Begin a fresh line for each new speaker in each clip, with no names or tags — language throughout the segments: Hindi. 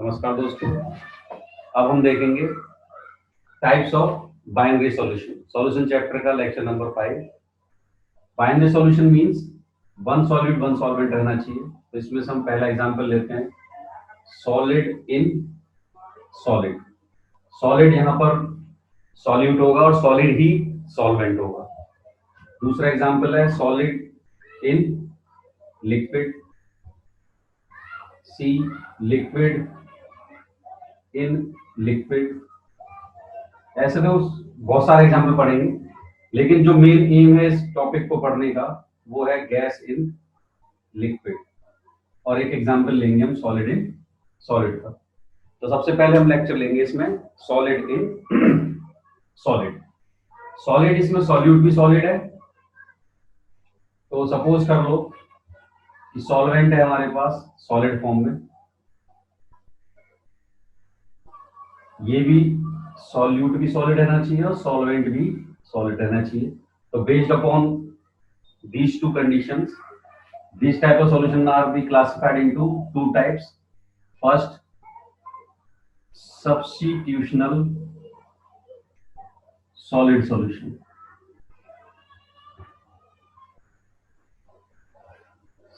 नमस्कार दोस्तों। अब हम देखेंगे types of binary solution. Solution chapter का lecture number 5। Binary solution means one solid one solvent रहना चाहिए। तो इसमें से हम पहला एग्जांपल लेते हैं, सॉलिड इन सॉलिड। सॉलिड यहाँ पर सॉल्यूट होगा और सॉलिड ही सॉल्वेंट होगा। दूसरा एग्जांपल है सॉलिड इन लिक्विड, सी लिक्विड इन लिक्विड। ऐसे तो बहुत सारे एग्जाम्पल पढ़ेंगे, लेकिन जो मेन एम है इस टॉपिक को पढ़ने का वो है गैस इन लिक्विड। और एक एग्जाम्पल लेंगे हम सॉलिड इन सॉलिड का। तो सबसे पहले हम लेक्चर लेंगे इसमें सॉलिड इन सॉलिड। सॉलिड इसमें सॉल्यूट भी सॉलिड है। तो सपोज कर लो कि सॉल्वेंट है हमारे पास सॉलिड फॉर्म में, ये भी सॉल्यूट भी सॉलिड रहना चाहिए और सॉल्वेंट भी सॉलिड रहना चाहिए। तो based upon these two conditions, these type of solution are be classified into two types. First, substitutional solid solution.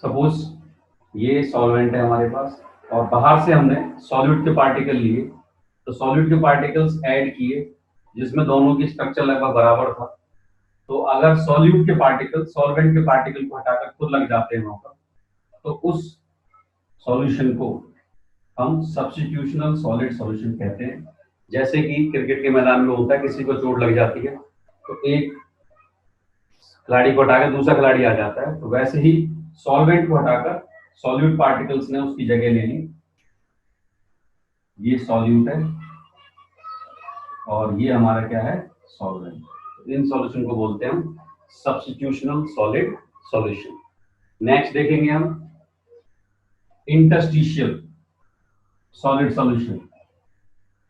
Suppose ये सॉल्वेंट है हमारे पास और बाहर से हमने सॉल्यूट के पार्टिकल लिए, तो सॉल्यूट के पार्टिकल्स ऐड किए जिसमें दोनों की स्ट्रक्चर लगभग बराबर था। तो अगर सॉल्यूट के पार्टिकल सॉल्वेंट के पार्टिकल को हटाकर खुद लग जाते हैं वहां पर, तो उस सॉल्यूशन को हम सब्स्टिट्यूशनल सॉलिड सॉल्यूशन कहते हैं। जैसे कि क्रिकेट के मैदान में होता है, किसी को चोट लग जाती है तो एक खिलाड़ी को हटाकर दूसरा खिलाड़ी आ जाता है, तो वैसे ही सॉल्वेंट को हटाकर सॉल्यूट पार्टिकल्स ने उसकी जगह ले ली। ये सॉल्यूट है और ये हमारा क्या है, सॉल्वेंट। इन सॉल्यूशन को बोलते हैं हम सब्स्टिट्यूशनल सॉलिड सॉल्यूशन। नेक्स्ट देखेंगे हम इंटरस्टिशियल सॉलिड सॉल्यूशन।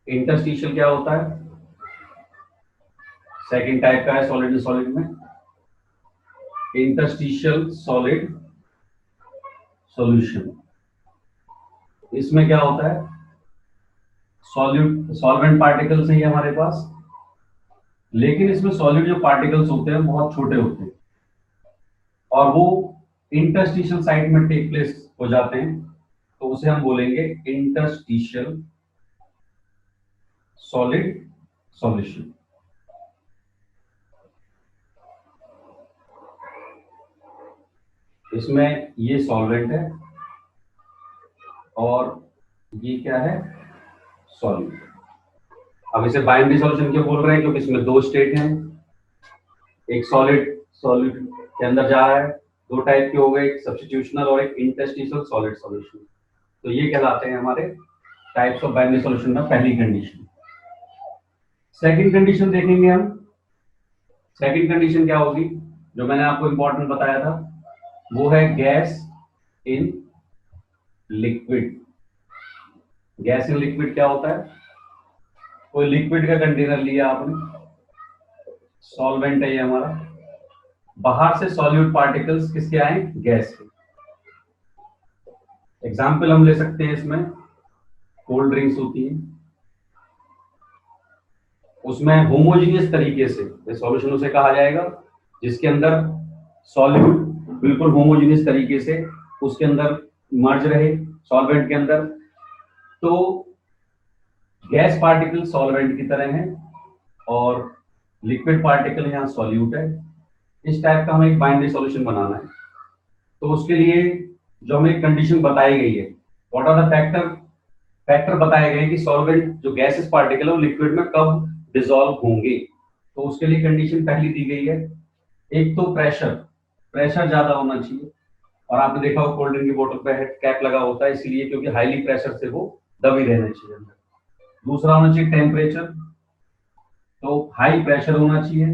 इंटरस्टिशियल क्या होता है, सेकंड टाइप का है सॉलिड सॉलिड में, इंटरस्टिशियल सॉलिड सॉल्यूशन। इसमें क्या होता है, सॉल्वेंट पार्टिकल्स हैं हमारे पास, लेकिन इसमें सॉलिड जो पार्टिकल्स होते हैं बहुत छोटे होते हैं और वो इंटरस्टिशियल साइट में टेक प्लेस हो जाते हैं, तो उसे हम बोलेंगे इंटरस्टिशियल सॉलिड सॉल्यूशन। इसमें ये सॉल्वेंट है और ये क्या है, सॉल्यूट। अब इसे बाइनरी सॉल्यूशन क्यों बोल रहे हैं, क्योंकि इसमें दो स्टेट हैं, एक सॉलिड सॉल्यूट के अंदर जा रहा है, दो टाइप के हो गए, एक सब्स्टिट्यूशनल और एक इंटरस्टिशियल सॉलिड सॉल्यूशन। तो ये कहलाते हैं हमारे टाइप्स ऑफ बाइनरी सॉल्यूशन में पहली कंडीशन। सेकंड कंडीशन देखेंगे हम। सेकंड कंडीशन क्या होगी, जो मैंने आपको इंपॉर्टेंट बताया था, वो है gas in liquid. Gas in liquid क्या होता है, कोई लिक्विड का कंटेनर लिया आपने, सॉल्वेंट है ये हमारा, बाहर से सॉल्यूट पार्टिकल्स किसके आए, गैस के। एग्जाम्पल हम ले सकते हैं इसमें, कोल्ड ड्रिंक्स होती है, उसमें होमोजीनियस तरीके से सॉल्यूशन उसे कहा जाएगा जिसके अंदर सॉल्यूट बिल्कुल होमोजीनियस तरीके से उसके अंदर मर्ज रहे सॉल्वेंट के अंदर। तो गैस पार्टिकल सॉल्वेंट की तरह है और लिक्विड पार्टिकल यहाँ सॉल्यूट है। इस टाइप का हमें एक बाइनरी सॉल्यूशन बनाना है। तो उसके लिए जो हमें कंडीशन बताई गई है, व्हाट आर द फैक्टर बताए गए कि सॉल्वेंट जो गैसेस पार्टिकल है वो लिक्विड में कब डिसॉल्व होंगे। तो उसके लिए कंडीशन पहली दी गई है, एक तो प्रेशर ज्यादा होना चाहिए, और आपने देखा हो कोल्ड ड्रिंक की बोतल पे कैप लगा होता है इसलिए क्योंकि हाईली प्रेशर से वो दबी रहना चाहिए। दूसरा होना चाहिए टेम्परेचर, तो हाई प्रेशर होना चाहिए,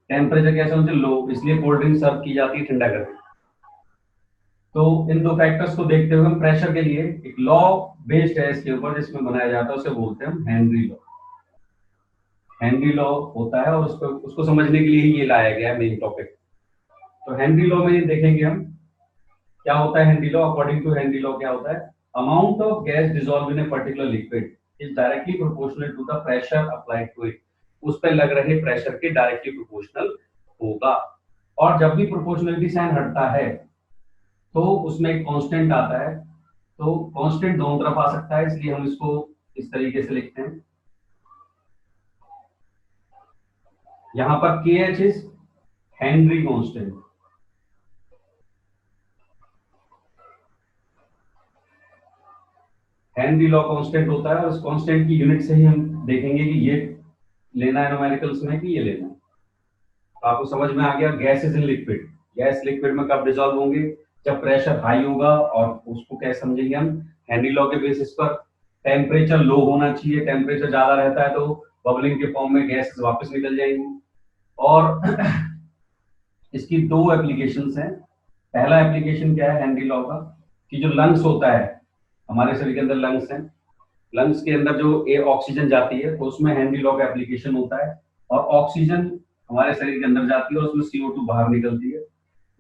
टेम्परेचर कैसे होना चाहिए, लो, इसलिए कोल्ड ड्रिंक सर्व की जाती है ठंडा करके। तो इन दो फैक्टर्स को देखते हुए हम प्रेशर के लिए एक लॉ बेस्ड है इसके ऊपर जिसमें बनाया जाता है, उसे बोलते हैं हम हेनरी लॉ। हेनरी लॉ होता है और उसको समझने के लिए ही ये लाया गया है मेन टॉपिक। तो हेनरी लॉ में देखेंगे हम क्या होता है। Henry law, according to Henry law क्या होता है, amount of gas dissolved in a particular liquid is directly proportional to the pressure applied to it. उस पर लग रहे प्रेशर के डायरेक्टली प्रोपोर्शनल होगा। और जब भी प्रोपोर्शनलिटी साइन हटता है तो उसमें एक कांस्टेंट आता है, तो कांस्टेंट दोनों तरफ आ सकता है, इसलिए हम इसको इस तरीके से लिखते हैं। यहां पर KH is Henry constant. Henry law constant होता है और इस कांस्टेंट की यूनिट से ही हम देखेंगे कि ये लेना है न्यूमेरिकल्स में कि ये लेना है। आपको समझ में आ गया। Gases in liquid, gas liquid में कब डिसॉल्व होंगे? जब प्रेशर हाई होगा। और उसको कैसे समझेंगे हम? हेनरी लॉ के बेसिस पर टेम्परेचर लो होना चाहिए, टेम्परेचर ज्यादा रहता है तो बबलिंग के फॉर्म में गैसेस वापस निकल जाएंगी। और इसकी दो एप्लीकेशंस हैं। पहला एप्लीकेशन क्या है हेनरी लॉ का, कि जो लंग्स होता है, हमारे शरीर के अंदर लंग्स हैं, लंग्स के अंदर जो ऑक्सीजन जाती है तो उसमें हेनरी लॉ का एप्लीकेशन होता है। और ऑक्सीजन हमारे शरीर के अंदर जाती है और उसमें CO2 बाहर निकलती है।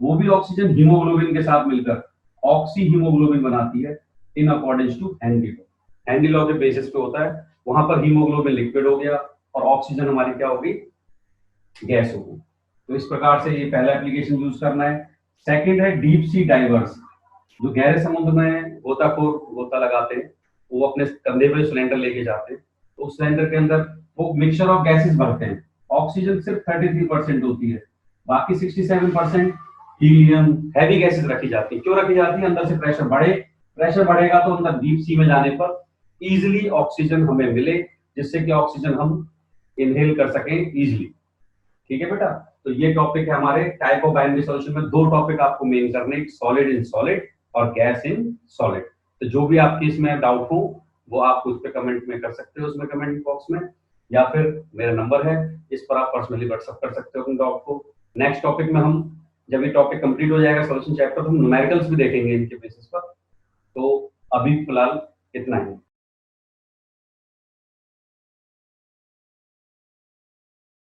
वो भी ऑक्सीजन हीमोग्लोबिन के साथ मिलकर ऑक्सी हीमोग्लोबिन बनाती है in according to Henry law. Henry law के बेसिस पे होता है। वहां पर हीमोग्लोबिन लिक्विड हो गया और ऑक्सीजन हमारी क्या होगी? गैस होगी। तो इस प्रकार से ये पहला एप्लीकेशन यूज करना है। सेकंड है डीप सी डाइवर्स। जो गहरे समुद्र में गोता लगाते हैं, वो अपने कंधे पे सिलेंडर लेके जाते हैं, तो उस सिलेंडर के अंदर वो मिक्सचर ऑफ गैसेस भरते हैं। ऑक्सीजन सिर्फ 33% होती है, बाकी 67% हीलियम, हैवी गैसेस रखी जाती है। क्यों रखी जाती है? अंदर से प्रेशर बढ़ेगा तो अंदर डीप सी में जाने पर इजिली ऑक्सीजन हमें मिले, जिससे कि ऑक्सीजन हम इनहेल कर सकें इजिली। ठीक है बेटा, तो ये टॉपिक है हमारे टाइप ऑफ बाइनरी सॉल्यूशन में। दो टॉपिक आपको मेन करने, सॉलिड इन सॉलिड और गैस इन सॉलिड। तो जो भी आपकी इसमें डाउट हो वो आप उस पे कमेंट में कर सकते हो, उसमें कमेंट बॉक्स में, या फिर मेरा नंबर है, इस पर आप पर्सनली व्हाट्सएप कर सकते हो अपने डाउट को। नेक्स्ट टॉपिक में हम, जब ये टॉपिक कंप्लीट हो जाएगा सॉल्यूशन चैप्टर, तो हम न्यूमेरिकल्स भी देखेंगे इनके बेसिस पर। तो अभी फिलहाल इतना ही।